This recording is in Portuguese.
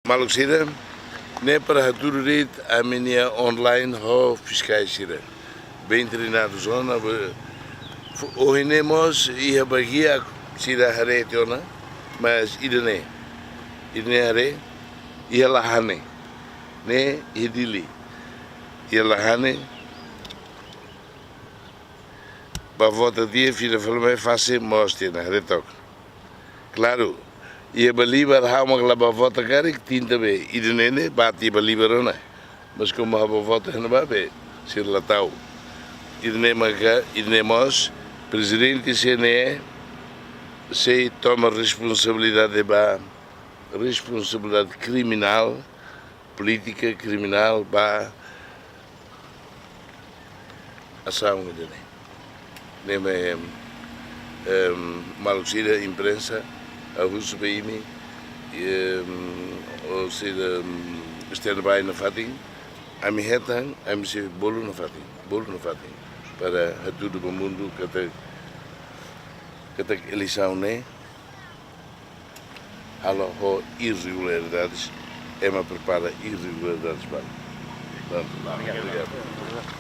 Maluxira, nem para tudo a minha online ho fiscais sira. Bem treinados zona, hoje nemos ia bagia sira haretiona, mas idene hare, ia lahane, ne idili, ia lahane. Para volta dia, filha falou mais fácil mostra na retok. Claro. Ia balibar hama que leva volta cara que tinta be idene bate balibar não mas como a volta não vai be ser latau idene maga idene mos presidente se toma responsabilidade ba responsabilidade criminal política criminal ba ação idene nem malucida imprensa a Russo Baimi, ou seja, estando bem na Fatim, a minha retang, a minha bolo na Fatim, para a tudo o mundo que tem eleição, né? Há irregularidades, é uma prepara irregularidades para. Obrigado.